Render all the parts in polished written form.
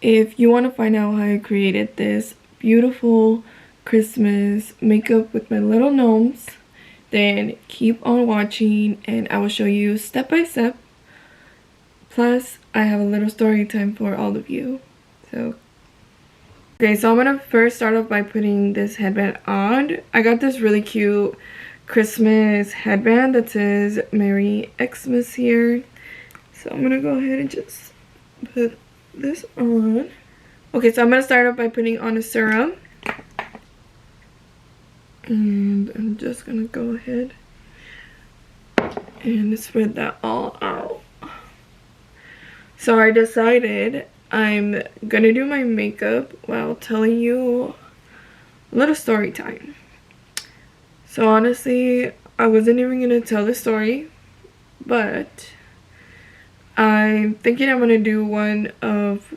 If you want to find out how I created this beautiful Christmas makeup with my little gnomes, then keep on watching and I will show you step by step. Plus, I have a little story time for all of you. Okay, so I'm gonna first start off by putting this headband on. I got this really cute Christmas headband that says Merry Xmas here. So I'm gonna go ahead and just put this on. Okay, so I'm gonna start off by putting on a serum. And I'm just gonna go ahead and spread that all out. So I decided I'm gonna do my makeup while telling you a little story time. So honestly, I wasn't even gonna tell the story, but I'm thinking I'm gonna do one of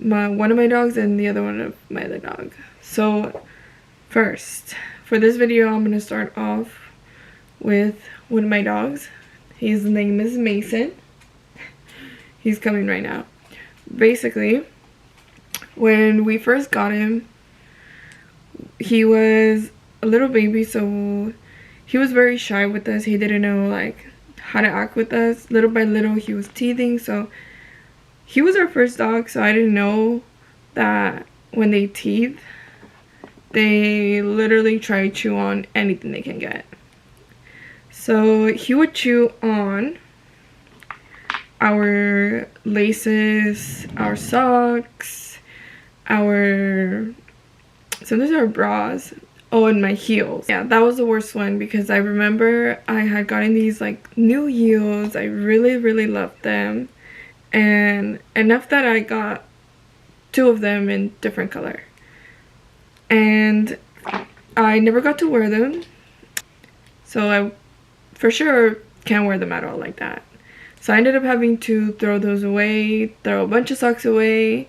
my dogs and the other one of my other dog. So first, for this video, I'm gonna start off with one of my dogs. His name is Mason. He's coming right now. Basically, when we first got him, he was a little baby, so he was very shy with us. He didn't know like how to act with us. Little by little, he was teething, so he was our first dog, so I didn't know that when they teeth, they literally try to chew on anything they can get. So he would chew on our laces, our socks, sometimes our bras. Oh, and my heels. Yeah, that was the worst one because I remember I had gotten these like new heels. I really loved them, and enough that I got 2 of them in different color, and I never got to wear them, so I for sure can't wear them at all like that. So I ended up having to throw those away, throw a bunch of socks away.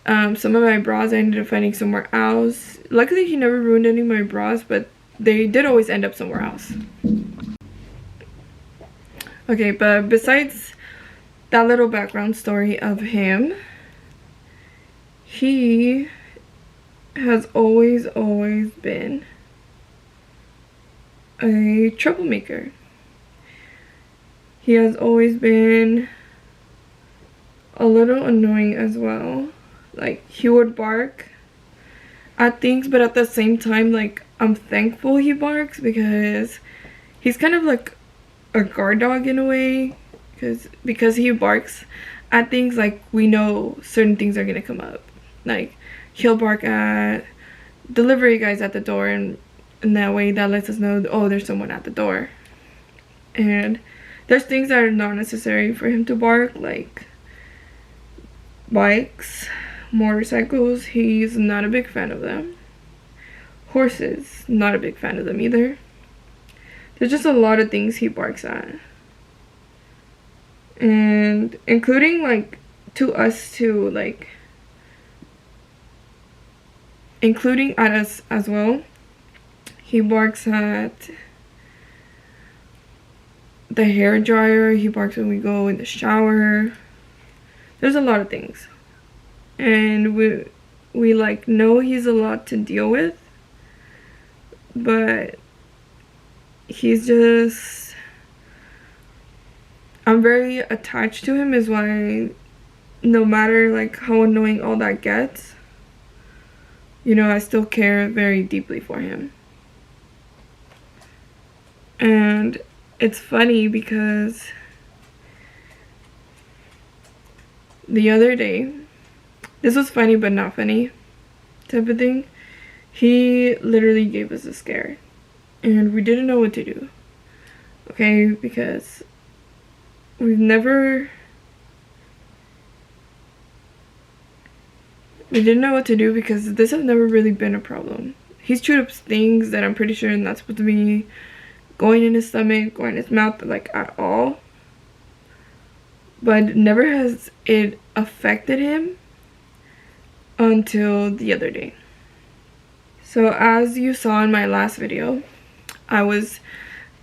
Some of my bras I ended up finding somewhere else. Luckily he never ruined any of my bras, but they did always end up somewhere else. Okay, but besides that little background story of him, he has always been a troublemaker. He has always been a little annoying as well. Like, he would bark at things, but at the same time, like, I'm thankful he barks because he's kind of like a guard dog in a way, because he barks at things, like, we know certain things are gonna come up. Like, he'll bark at delivery guys at the door, and in that way that lets us know, oh, there's someone at the door. And there's things that are not necessary for him to bark, like bikes, motorcycles. He's not a big fan of them. Horses, not a big fan of them either. There's just a lot of things he barks at, and including like to us too, like including at us as well. He barks at the hair dryer. He barks when we go in the shower. There's a lot of things, and we like know he's a lot to deal with, but he's just, I'm very attached to him, is why no matter like how annoying all that gets, you know, I still care very deeply for him. And it's funny because the other day, this was funny but not funny type of thing, he literally gave us a scare and we didn't know what to do. Okay, because we didn't know what to do because this has never really been a problem. He's chewed up things that I'm pretty sure are not supposed to be going in his stomach, going in his mouth, like at all. But never has it affected him until the other day. So as you saw in my last video, I was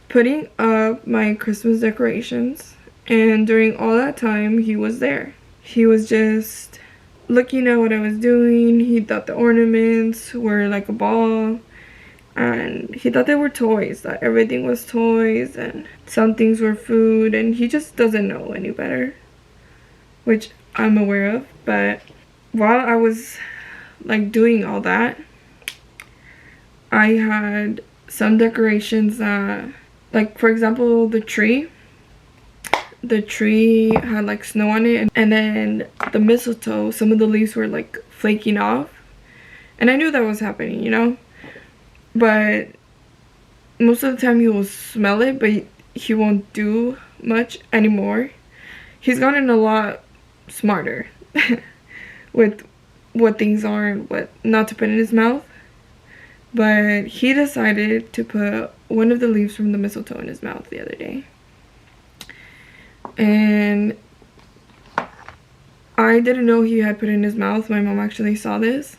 putting up my Christmas decorations, and during all that time he was there. he was just looking at what I was doing. He thought the ornaments were like a ball, and he thought they were toys, that everything was toys and some things were food, and he just doesn't know any better, which I'm aware of. But while I was like doing all that, I had some decorations that, like for example, the tree had like snow on it, and then the mistletoe, some of the leaves were like flaking off, and I knew that was happening, you know, but most of the time he will smell it, but he won't do much anymore. He's gotten a lot smarter with what things are and what not to put in his mouth. But he decided to put one of the leaves from the mistletoe in his mouth the other day. And I didn't know he had put it in his mouth. My mom actually saw this.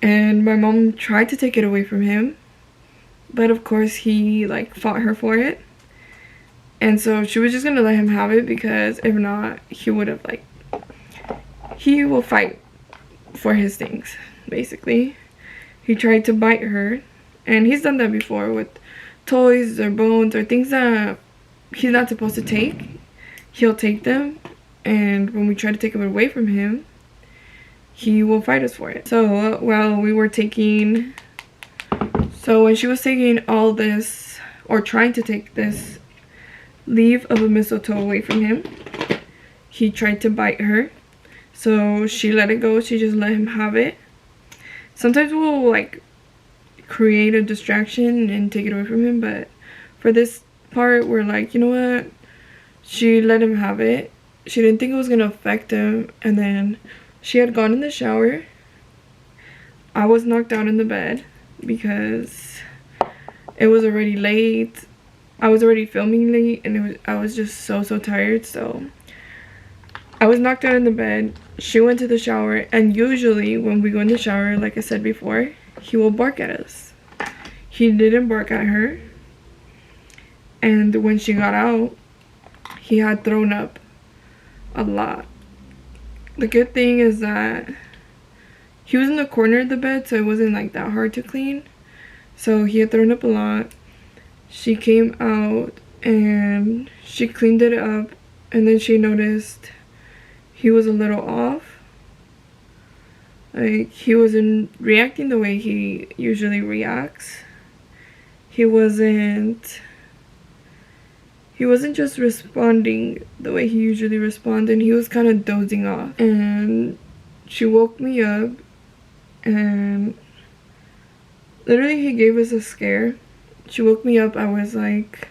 And my mom tried to take it away from him. But of course he like fought her for it. And so she was just gonna let him have it, because if not, he would have like, he will fight for his things, basically. He tried to bite her, and he's done that before with toys or bones or things that he's not supposed to take. He'll take them, and when we try to take them away from him, he will fight us for it. So while we were taking, so when she was taking all this, or trying to take this leaf of a mistletoe away from him, he tried to bite her. So she let it go. She just let him have it. Sometimes we'll like create a distraction and take it away from him, but for this part we're like, you know what, she let him have it. She didn't think it was gonna affect him, and then she had gone in the shower. I was knocked out in the bed because it was already late. I was already filming late, and I was just so tired. So I was knocked out in the bed. She went to the shower, and usually when we go in the shower, like I said before, he will bark at us. He didn't bark at her, and when she got out, he had thrown up a lot. The good thing is that he was in the corner of the bed, so it wasn't like that hard to clean. So he had thrown up a lot. She came out and she cleaned it up, and then she noticed he was a little off. Like, he wasn't reacting the way he usually reacts. He wasn't just responding the way he usually responds, and he was kind of dozing off. And she woke me up, and literally he gave us a scare. She woke me up. I was like,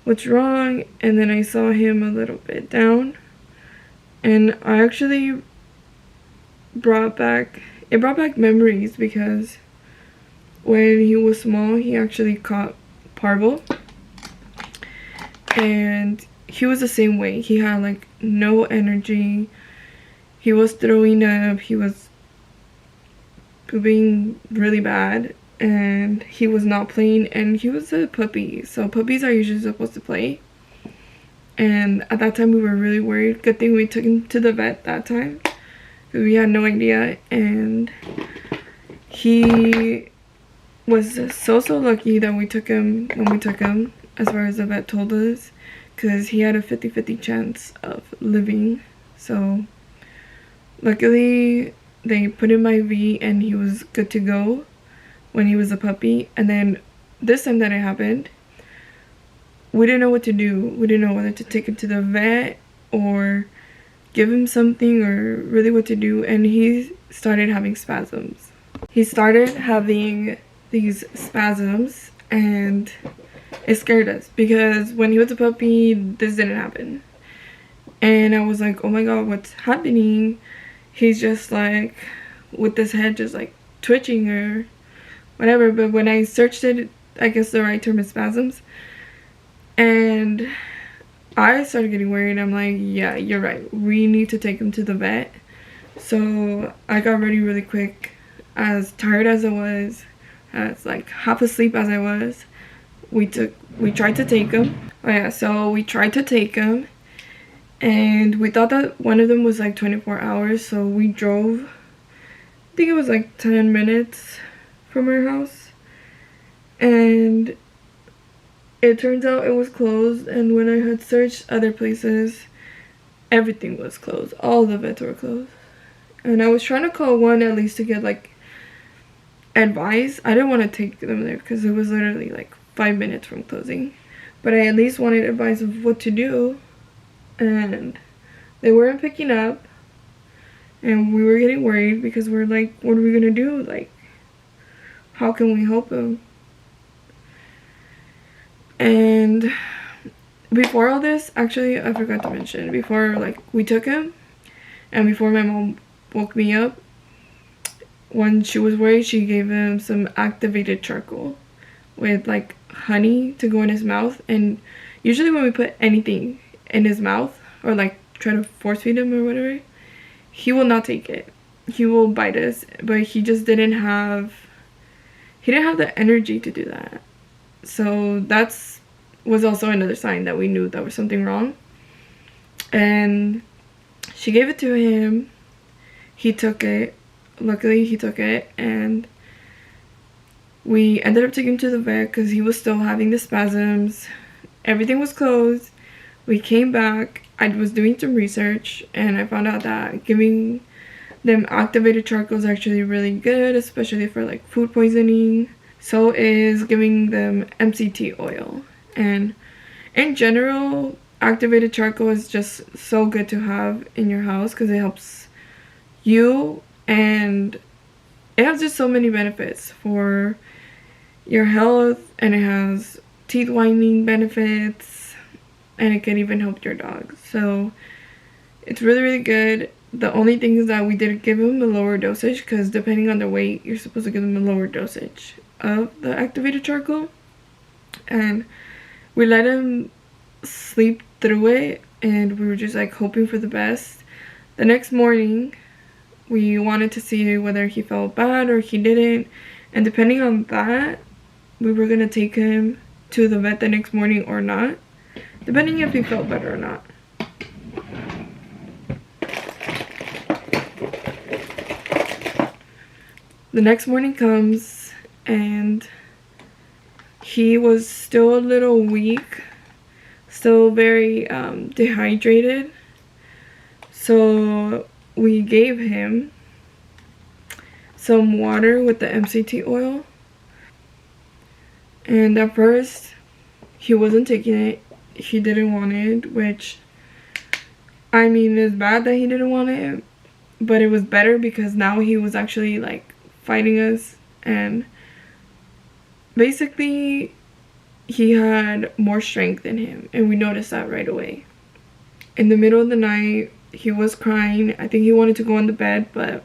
what's wrong? And then I saw him a little bit down. And I actually brought back memories, because when he was small, he actually caught parvo. And he was the same way. He had like no energy. He was throwing up. He was pooping really bad. And he was not playing. And he was a puppy. So puppies are usually supposed to play. And at that time we were really worried. Good thing we took him to the vet that time, because we had no idea. And he was so lucky that we took him when we took him, as far as the vet told us, because he had a 50-50 chance of living. So luckily they put him IV and he was good to go when he was a puppy. And then this time that it happened, we didn't know what to do. We didn't know whether to take him to the vet or give him something, or really what to do. And he started having spasms. He started having these spasms, and it scared us, because when he was a puppy, this didn't happen. And I was like, oh my god, what's happening? He's just like with his head just like twitching or whatever. But when I searched it, I guess the right term is spasms. And I started getting worried. I'm like, yeah, you're right. We need to take him to the vet. So I got ready really quick. As tired as I was, as like half asleep as I was, we tried to take him. Oh yeah, so we tried to take him. and we thought that one of them was like 24 hours, so we drove, I think it was like 10 minutes from our house, and it turns out it was closed. And when I had searched other places, everything was closed. All the vets were closed. And I was trying to call one at least to get like advice. I didn't want to take them there because it was literally like 5 minutes from closing, but I at least wanted advice of what to do, and they weren't picking up, and we were getting worried because we're like, what are we gonna do? Like, how can we help them? And before all this, actually, I forgot to mention, before like we took him and before my mom woke me up, when she was worried, she gave him some activated charcoal with like honey to go in his mouth. And usually when we put anything in his mouth or like try to force feed him or whatever, he will not take it. He will bite us, but he just didn't have the energy to do that. So that's was also another sign that we knew that was something wrong. And she gave it to him. He took it. Luckily he took it, and we ended up taking him to the vet because he was still having the spasms. Everything was closed. We came back. I was doing some research and I found out that giving them activated charcoal is actually really good, especially for like food poisoning. So is giving them MCT oil. And in general, activated charcoal is just so good to have in your house because it helps you, and it has just so many benefits for your health, and it has teeth whitening benefits, and it can even help your dog. So it's really, really good. The only thing is that we did give him a lower dosage because depending on the weight, you're supposed to give them a lower dosage of the activated charcoal. And we let him sleep through it, and we were just like hoping for the best. The next morning, we wanted to see whether he felt bad or he didn't, and depending on that, we were gonna take him to the vet the next morning or not, depending if he felt better or not. The next morning comes, and he was still a little weak, still very dehydrated. So we gave him some water with the MCT oil. And at first, he wasn't taking it. He didn't want it, which, I mean, it's bad that he didn't want it, but it was better because now he was actually like fighting us, and basically he had more strength in him, and we noticed that right away. In the middle of the night, he was crying. I think he wanted to go on the bed, but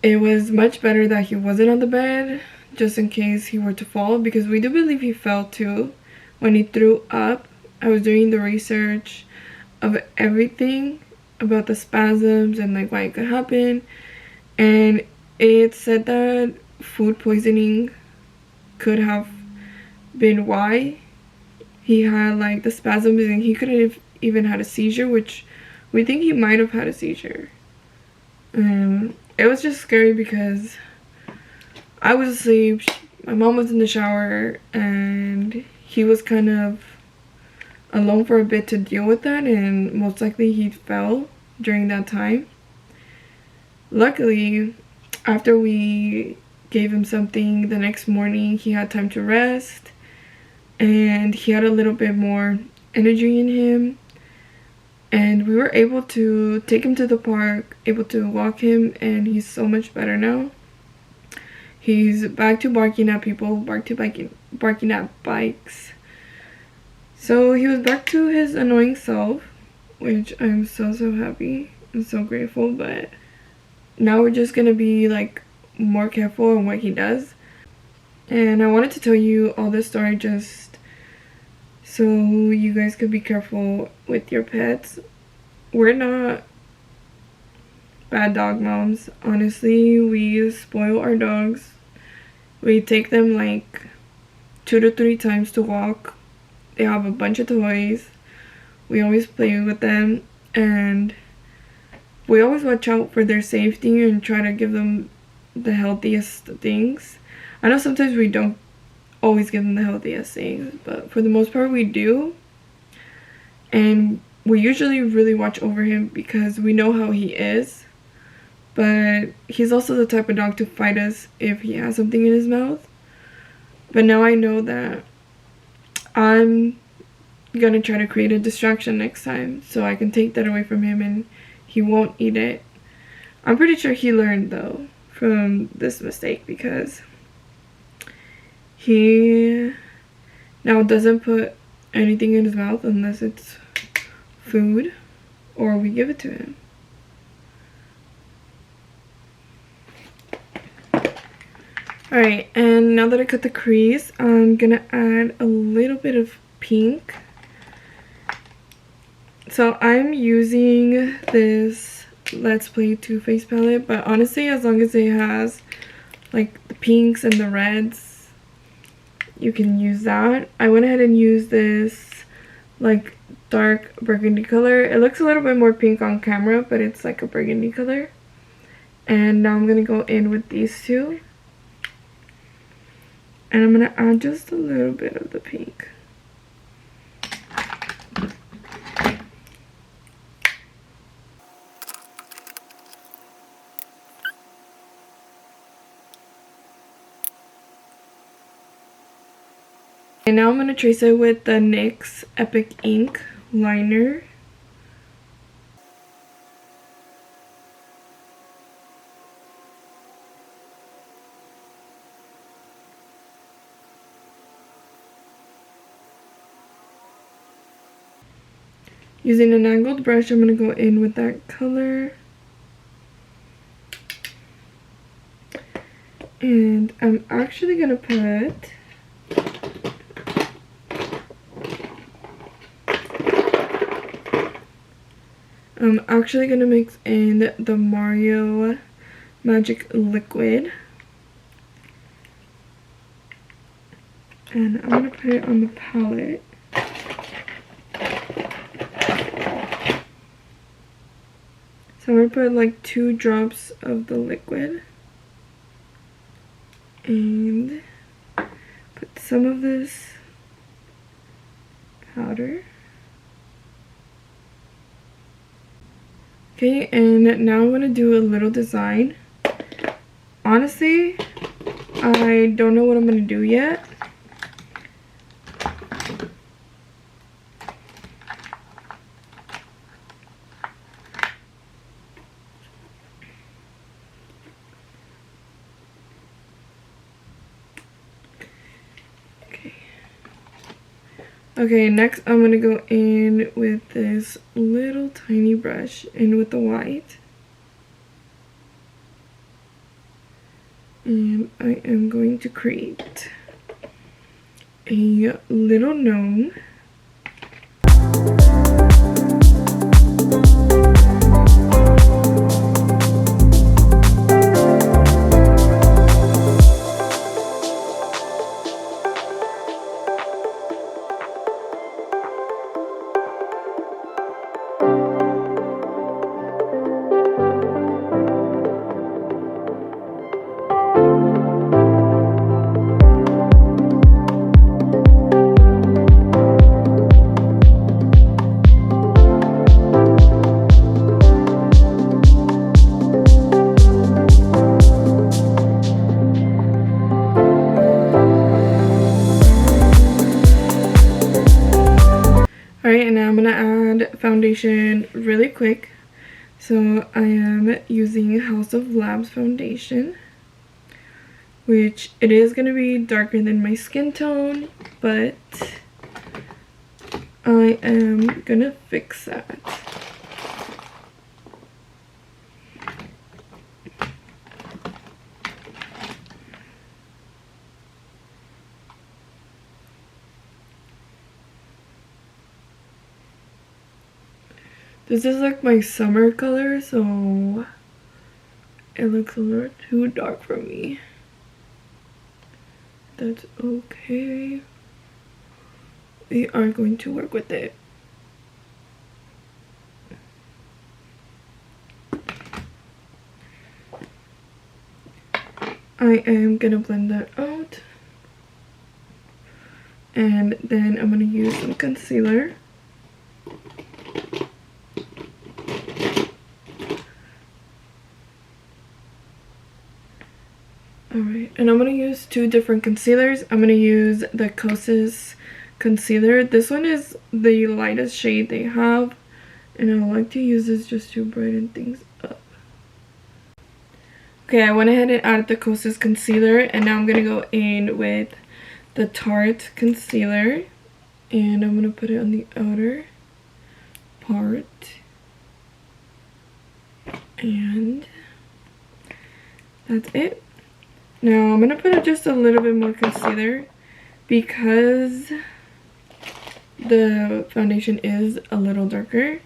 it was much better that he wasn't on the bed, just in case he were to fall, because we do believe he fell too when he threw up. I was doing the research of everything about the spasms and like why it could happen, and it said that food poisoning could have been why he had like the spasms, and he could have even had a seizure, which we think he might have had a seizure. It was just scary because I was asleep, my mom was in the shower, and he was kind of alone for a bit to deal with that, and most likely he fell during that time. Luckily, after we gave him something the next morning, he had time to rest, and he had a little bit more energy in him, and we were able to take him to the park, able to walk him, and he's so much better now. He's back to barking at people, barking at bikes. So he was back to his annoying self, which I'm so happy and so grateful. But now we're just gonna be like more careful on what he does. And I wanted to tell you all this story just so you guys could be careful with your pets. We're not bad dog moms. Honestly, we spoil our dogs. We take them like 2 to 3 times to walk. They have a bunch of toys. We always play with them, and we always watch out for their safety and try to give them the healthiest things. I know sometimes we don't always give them the healthiest things, but for the most part we do. And we usually really watch over him because we know how he is. But he's also the type of dog to fight us if he has something in his mouth. But now I know that I'm gonna try to create a distraction next time so I can take that away from him and he won't eat it. I'm pretty sure he learned though from this mistake because he now doesn't put anything in his mouth unless it's food or we give it to him. Alright, and now that I cut the crease, I'm gonna add a little bit of pink. So I'm using this Let's Play Too Faced palette, but honestly, as long as it has like the pinks and the reds, you can use that. I went ahead and used this like dark burgundy color. It looks a little bit more pink on camera, but it's like a burgundy color. And now I'm gonna go in with these two. And I'm gonna add just a little bit of the pink. And now I'm gonna trace it with the NYX Epic Ink liner. Using an angled brush, I'm going to go in with that color. And I'm actually going to put mix in the Mario Magic Liquid. And I'm going to put it on the palette. So I'm going to put like 2 drops of the liquid and put some of this powder. Okay, and now I'm going to do a little design. Honestly, I don't know what I'm going to do yet. Okay, next I'm going to go in with this little tiny brush and with the white. And I am going to create a little gnome. Alright, and now I'm going to add foundation really quick. So I am using House of Labs foundation, which it is going to be darker than my skin tone, but I am going to fix that. This is like my summer color, so it looks a little too dark for me. That's okay. We are going to work with it. I am gonna blend that out. And then I'm gonna use some concealer. Alright, and I'm gonna use two different concealers. I'm gonna use the Kosas concealer. This one is the lightest shade they have, and I like to use this just to brighten things up. Okay, I went ahead and added the Kosas concealer, and now I'm gonna go in with the Tarte concealer, and I'm gonna put it on the outer part, and that's it. Now I'm gonna put just a little bit more concealer because the foundation is a little darker.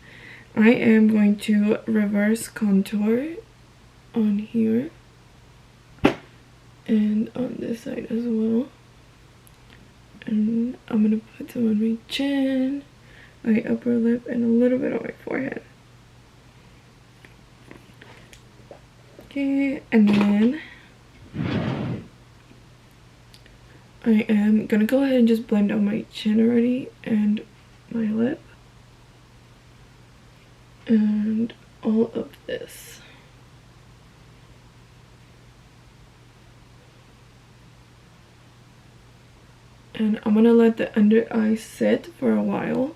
I am going to reverse contour on here and on this side as well. And I'm gonna put some on my chin, my upper lip, and a little bit on my forehead. Okay, and then I am gonna go ahead and just blend out my chin already and my lip and all of this. And I'm gonna let the under eye sit for a while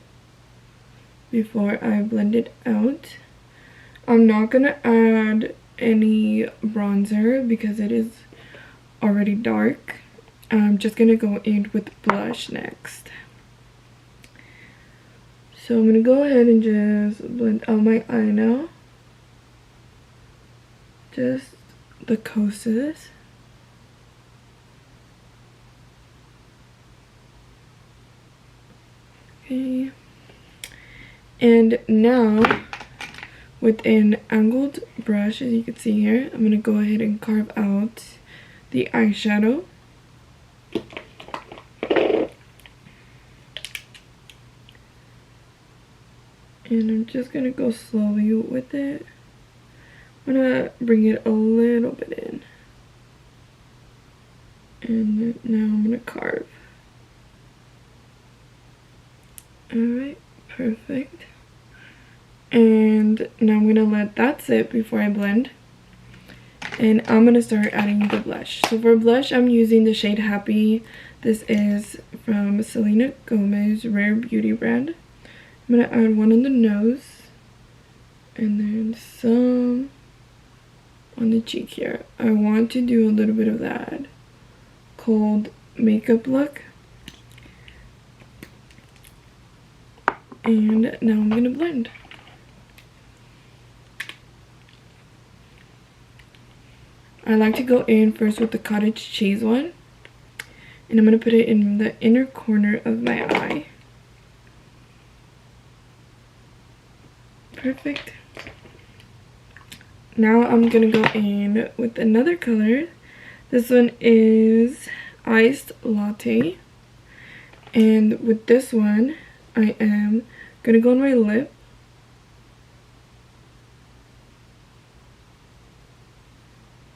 before I blend it out. I'm not gonna add any bronzer because it is already dark. I'm just gonna go in with blush next. So I'm gonna go ahead and just blend out my eye now. Just the Kosas. Okay. And now with an angled brush, as you can see here, I'm gonna go ahead and carve out the eyeshadow. And I'm just gonna go slowly with it. I'm gonna bring it a little bit in. And now I'm gonna carve. Alright, perfect. And now I'm gonna let that sit before I blend. And I'm gonna start adding the blush. So for blush, I'm using the shade Happy. This is from Selena Gomez Rare Beauty brand. I'm gonna add one on the nose and then some on the cheek here. I want to do a little bit of that cold makeup look. And now I'm gonna blend. I like to go in first with the cottage cheese one, and I'm gonna put it in the inner corner of my eye. Perfect. Now I'm gonna go in with another color. This one is Iced Latte, and with this one I am gonna go on my lip.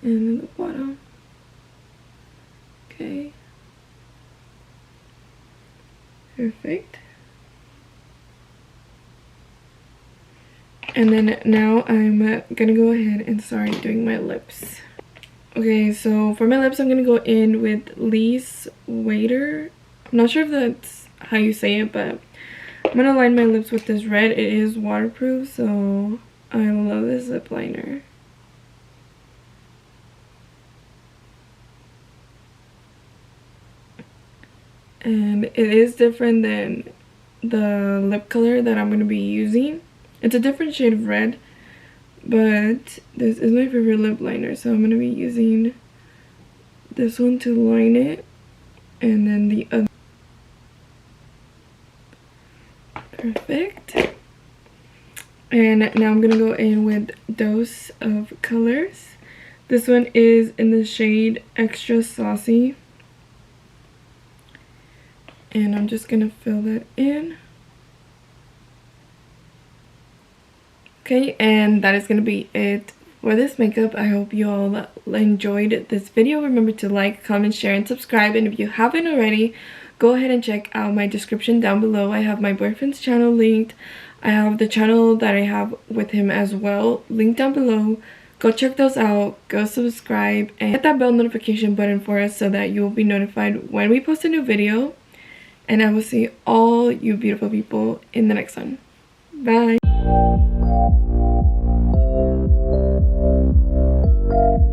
And then the bottom. Okay. Perfect. And then now I'm gonna go ahead and start doing my lips. Okay, so for my lips I'm gonna go in with Lise Waiter. I'm not sure if that's how you say it, but I'm gonna line my lips with this red. It is waterproof, so I love this lip liner. And it is different than the lip color that I'm going to be using. It's a different shade of red, but this is my favorite lip liner, so I'm going to be using this one to line it, and then the other. Perfect. And now I'm going to go in with Dose of Colors. This one is in the shade Extra Saucy. And I'm just gonna fill that in. Okay, and that is gonna be it for this makeup. I hope you all enjoyed this video. Remember to like, comment, share, and subscribe. And if you haven't already, go ahead and check out my description down below. I have my boyfriend's channel linked. I have the channel that I have with him as well linked down below. Go check those out, go subscribe, and hit that bell notification button for us so that you will be notified when we post a new video. And I will see all you beautiful people in the next one. Bye!